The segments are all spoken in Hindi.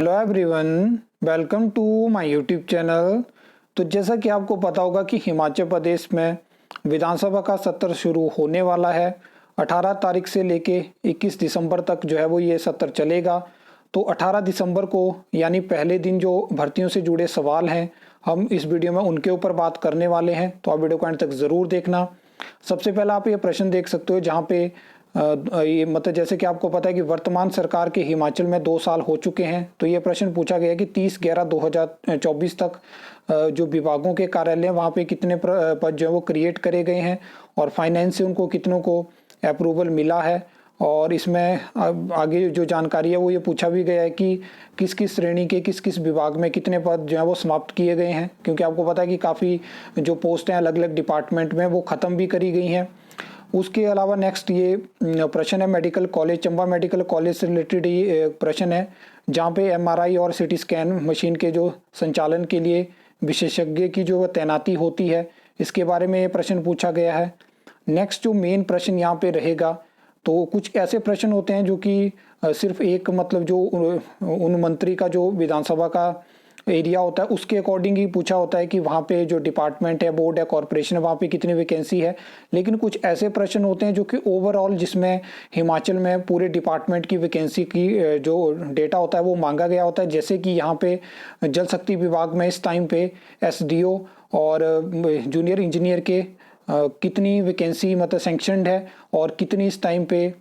Hello everyone, welcome to my YouTube channel. तो जैसा कि आपको पता होगा कि हिमाचल प्रदेश में विधानसभा का सत्र शुरू होने वाला है। 18 तारीख से लेके 21 दिसंबर तक जो है वो ये सत्र चलेगा। तो 18 दिसंबर को यानी पहले दिन जो भर्तियों से जुड़े सवाल हैं, हम इस वीडियो में उनके ऊपर बात करने वाले हैं। तो आप वीडियो को अंत तक ज़रूर देखना। सबसे पहला आप ये प्रश्न देख सकते हो जहाँ पे ये मतलब जैसे कि आपको पता है कि वर्तमान सरकार के हिमाचल में 2 साल हो चुके हैं। तो ये प्रश्न पूछा गया कि 30/11/2024 तक जो विभागों के कार्यालय वहाँ पे कितने पद जो है वो क्रिएट करे गए हैं और फाइनेंस से उनको कितनों को अप्रूवल मिला है। और इसमें आगे जो जानकारी है वो ये पूछा भी गया है कि किस किस श्रेणी के किस किस विभाग में कितने पद जो है वो समाप्त किए गए हैं, क्योंकि आपको पता है कि काफ़ी जो पोस्ट हैं अलग अलग डिपार्टमेंट में वो ख़त्म भी करी गई हैं। उसके अलावा नेक्स्ट ये प्रश्न है medical college, Chamba medical college से रिलेटेड ये प्रश्न है जहाँ पे एमआरआई और सिटी स्कैन मशीन के जो संचालन के लिए विशेषज्ञ की जो तैनाती होती है, इसके बारे में ये प्रश्न पूछा गया है। नेक्स्ट जो मेन प्रश्न यहाँ पे रहेगा, तो कुछ ऐसे प्रश्न होते हैं जो कि सिर्फ एक मतलब जो उन मंत्री का जो विधानसभा का एरिया होता है उसके अकॉर्डिंग ही पूछा होता है कि वहाँ पे जो डिपार्टमेंट है, बोर्ड है, कॉरपोरेशन है, वहाँ पे कितनी वैकेंसी है। लेकिन कुछ ऐसे प्रश्न होते हैं जो कि ओवरऑल जिसमें हिमाचल में पूरे डिपार्टमेंट की वैकेंसी की जो डेटा होता है वो मांगा गया होता है। जैसे कि यहाँ पे जल शक्ति विभाग में इस टाइम पे एसडीओ और जूनियर इंजीनियर के कितनी वैकेंसी मतलब सैंक्शनड है और कितनी इस टाइम पे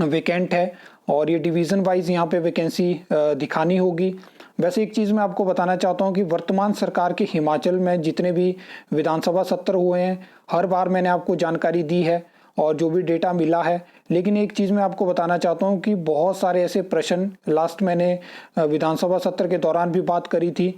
वैकेंट है, और ये डिवीज़न वाइज यहाँ पे वैकेंसी दिखानी होगी। वैसे एक चीज़ मैं आपको बताना चाहता हूँ कि वर्तमान सरकार के हिमाचल में जितने भी विधानसभा सत्र हुए हैं, हर बार मैंने आपको जानकारी दी है और जो भी डेटा मिला है। लेकिन एक चीज़ मैं आपको बताना चाहता हूँ कि बहुत सारे ऐसे प्रश्न लास्ट मैंने विधानसभा सत्र के दौरान भी बात करी थी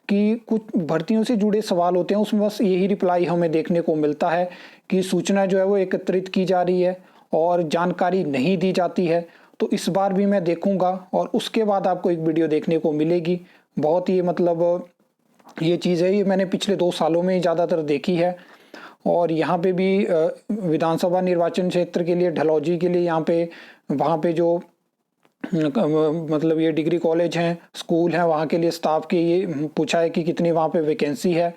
कि कुछ भर्तियों से जुड़े सवाल होते हैं, उसमें बस यही रिप्लाई हमें देखने को मिलता है कि सूचना जो है वो एकत्रित की जा रही है और जानकारी नहीं दी जाती है। तो इस बार भी मैं देखूंगा और उसके बाद आपको एक वीडियो देखने को मिलेगी। बहुत ही मतलब ये चीज़ है, ये मैंने पिछले 2 सालों में ही ज़्यादातर देखी है। और यहाँ पे भी विधानसभा निर्वाचन क्षेत्र के लिए ढलौजी के लिए यहाँ पे वहाँ पे जो मतलब ये डिग्री कॉलेज हैं, स्कूल हैं, वहाँ के लिए स्टाफ के ये पूछा है कि कितनी वहाँ पे वैकेंसी है।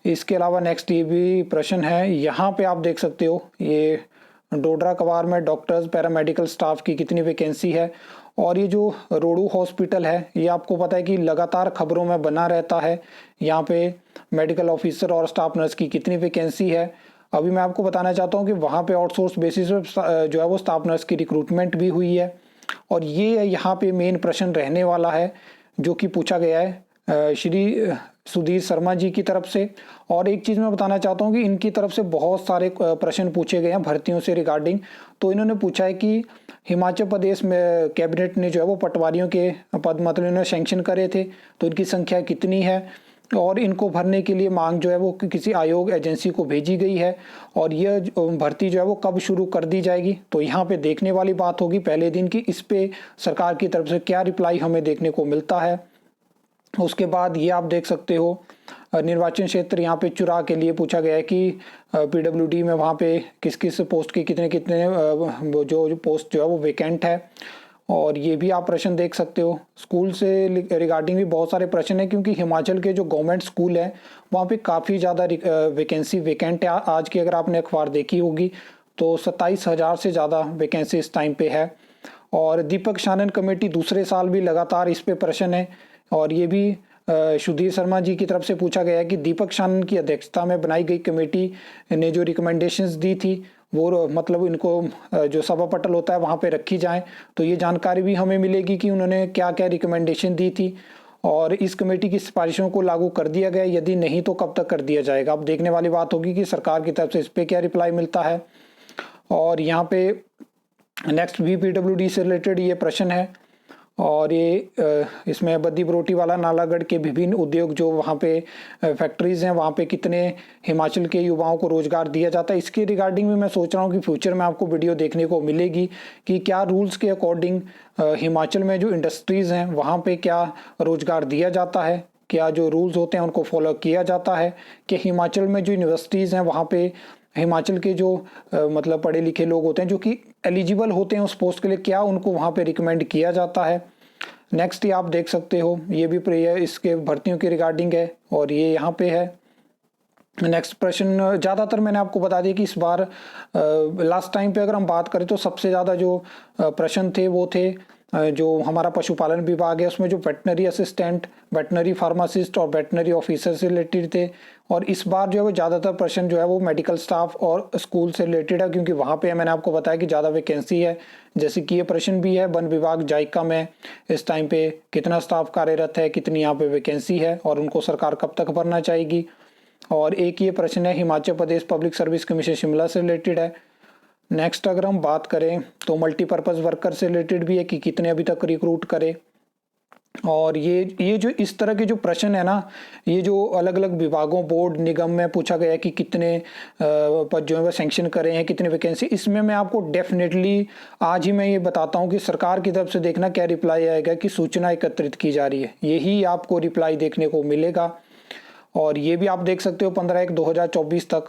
इसके अलावा नेक्स्ट ये भी प्रश्न है, यहाँ पे आप देख सकते हो ये डोडरा कवार में डॉक्टर्स पैरामेडिकल स्टाफ की कितनी वैकेंसी है। और ये जो रोडू हॉस्पिटल है, ये आपको पता है कि लगातार खबरों में बना रहता है। यहाँ पे मेडिकल ऑफिसर और स्टाफ नर्स की कितनी वैकेंसी है। अभी मैं आपको बताना चाहता हूँ कि वहाँ पे आउटसोर्स बेसिस पे जो है वो स्टाफ नर्स की रिक्रूटमेंट भी हुई है। और ये यहाँ पे मेन प्रश्न रहने वाला है जो कि पूछा गया है श्री सुधीर शर्मा जी की तरफ से। और एक चीज़ मैं बताना चाहता हूँ कि इनकी तरफ से बहुत सारे प्रश्न पूछे गए हैं भर्तियों से रिगार्डिंग। तो इन्होंने पूछा है कि हिमाचल प्रदेश में कैबिनेट ने जो है वो पटवारियों के पद मतलब इन्होंने सैंक्शन करे थे, तो इनकी संख्या कितनी है और इनको भरने के लिए मांग जो है वो किसी आयोग एजेंसी को भेजी गई है और यह भर्ती जो है वो कब शुरू कर दी जाएगी। तो यहाँ पे देखने वाली बात होगी पहले दिन की, इस पे सरकार की तरफ से क्या रिप्लाई हमें देखने को मिलता है। उसके बाद ये आप देख सकते हो निर्वाचन क्षेत्र यहाँ पे चुरा के लिए पूछा गया है कि पीडब्ल्यूडी में वहाँ पे किस किस पोस्ट के कितने कितने जो पोस्ट जो है वो वैकेंट है। और ये भी आप प्रश्न देख सकते हो। स्कूल से रिगार्डिंग भी बहुत सारे प्रश्न हैं, क्योंकि हिमाचल के जो गवर्नमेंट स्कूल हैं वहाँ पे काफ़ी ज़्यादा वैकेंसी वैकेंट है। आज की अगर आपने अखबार देखी होगी तो 27,000 से ज़्यादा वैकेंसी इस टाइम पे है। और दीपक शानन कमेटी दूसरे साल भी लगातार इस पे प्रश्न है और ये भी सुधीर शर्मा जी की तरफ से पूछा गया है कि दीपक शानन की अध्यक्षता में बनाई गई कमेटी ने जो रिकमेंडेशंस दी थी वो मतलब इनको जो सभापटल होता है वहाँ पे रखी जाए। तो ये जानकारी भी हमें मिलेगी कि उन्होंने क्या क्या रिकमेंडेशन दी थी और इस कमेटी की सिफारिशों को लागू कर दिया गया, यदि नहीं तो कब तक कर दिया जाएगा। अब देखने वाली बात होगी कि सरकार की तरफ से इस पर क्या रिप्लाई मिलता है। और यहाँ पे नेक्स्ट VPWD से रिलेटेड ये प्रश्न है और ये इसमें बद्दी बरोटी वाला नालागढ़ के विभिन्न उद्योग जो वहाँ पे फैक्ट्रीज़ हैं वहाँ पे कितने हिमाचल के युवाओं को रोज़गार दिया जाता है। इसके रिगार्डिंग भी मैं सोच रहा हूँ कि फ्यूचर में आपको वीडियो देखने को मिलेगी कि क्या रूल्स के अकॉर्डिंग हिमाचल में जो इंडस्ट्रीज़ हैं वहाँ पे क्या रोज़गार दिया जाता है, क्या जो रूल्स होते हैं उनको फॉलो किया जाता है, कि हिमाचल में जो यूनिवर्सिटीज़ हैं वहाँ पे हिमाचल के जो मतलब पढ़े लिखे लोग होते हैं जो कि एलिजिबल होते हैं उस पोस्ट के लिए, क्या उनको वहाँ पे रिकमेंड किया जाता है। नेक्स्ट ये आप देख सकते हो, ये भी इसके भर्तियों के रिगार्डिंग है और ये यहाँ पे है। नेक्स्ट प्रश्न ज़्यादातर मैंने आपको बता दिया कि इस बार लास्ट टाइम पे अगर हम बात करें तो सबसे ज़्यादा जो प्रश्न थे वो थे जो हमारा पशुपालन विभाग है उसमें जो वेटनरी असिस्टेंट, वेटनरी फार्मासिस्ट और वेटनरी ऑफिसर से रिलेटेड थे। और इस बार जो है वो ज़्यादातर प्रश्न जो है वो मेडिकल स्टाफ और स्कूल से रिलेटेड है, क्योंकि वहाँ पे मैंने आपको बताया कि ज़्यादा वैकेंसी है। जैसे कि ये प्रश्न भी है, वन विभाग जायका में इस टाइम पे कितना स्टाफ कार्यरत है, कितनी यहाँ पे वैकेंसी है और उनको सरकार कब तक भरना चाहेगी। और एक ये प्रश्न है Himachal Pradesh public service commission Shimla से रिलेटेड है। नेक्स्ट अगर हम बात करें तो मल्टीपर्पज़ वर्कर से रिलेटेड भी है कि कितने अभी तक रिक्रूट करे। और ये जो इस तरह के जो प्रश्न है ना, ये जो अलग अलग विभागों, बोर्ड, निगम में पूछा गया है कि कितने पद जो है वह सैंक्शन करे हैं, कितने वैकेंसी, इसमें मैं आपको डेफिनेटली आज ही मैं ये बताता हूँ कि सरकार की तरफ से देखना क्या रिप्लाई आएगा कि सूचना एकत्रित की जा रही है, यही आपको रिप्लाई देखने को मिलेगा। और ये भी आप देख सकते हो 15/1/2024 तक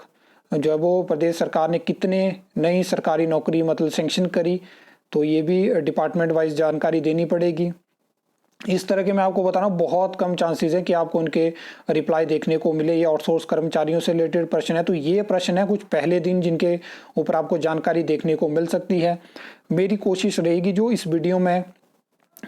जो है वो प्रदेश सरकार ने कितने नई सरकारी नौकरी मतलब सैंक्शन करी, तो ये भी डिपार्टमेंट वाइज जानकारी देनी पड़ेगी। इस तरह के मैं आपको बता रहा हूँ बहुत कम चांसेस है कि आपको उनके रिप्लाई देखने को मिले। ये आउटसोर्स कर्मचारियों से रिलेटेड प्रश्न है, तो ये प्रश्न है कुछ पहले दिन जिनके ऊपर आपको जानकारी देखने को मिल सकती है। मेरी कोशिश रहेगी जो इस वीडियो में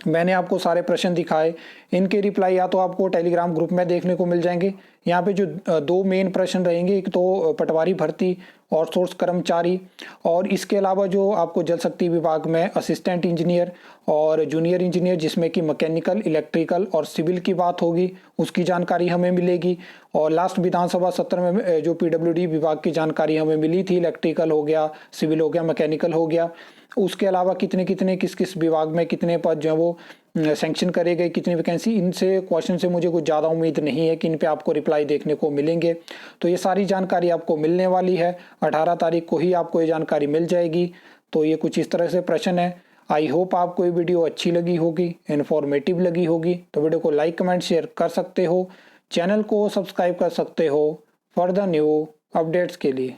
मैंने आपको सारे प्रश्न दिखाए, इनके रिप्लाई या तो आपको टेलीग्राम ग्रुप में देखने को मिल जाएंगे। यहाँ पे जो दो मेन प्रश्न रहेंगे, एक तो पटवारी भर्ती और सोर्स कर्मचारी, और इसके अलावा जो आपको जल शक्ति विभाग में असिस्टेंट इंजीनियर और जूनियर इंजीनियर जिसमें कि मैकेनिकल, इलेक्ट्रिकल और सिविल की बात होगी, उसकी जानकारी हमें मिलेगी। और लास्ट विधानसभा सत्र में जो पीडब्ल्यूडी विभाग की जानकारी हमें मिली थी, इलेक्ट्रिकल हो गया, सिविल हो गया, मैकेनिकल हो गया, उसके अलावा कितने कितने किस किस विभाग में कितने पद जो है वो सैंक्शन करे गए, कितनी वैकेंसी, इनसे क्वेश्चन से मुझे कुछ ज़्यादा उम्मीद नहीं है कि इन पे आपको रिप्लाई देखने को मिलेंगे। तो ये सारी जानकारी आपको मिलने वाली है, 18 तारीख को ही आपको ये जानकारी मिल जाएगी। तो ये कुछ इस तरह से प्रश्न है। आई होप आपको ये वीडियो अच्छी लगी होगी, इन्फॉर्मेटिव लगी होगी। तो वीडियो को लाइक, कमेंट, शेयर कर सकते हो, चैनल को सब्सक्राइब कर सकते हो फॉर द न्यू अपडेट्स के लिए।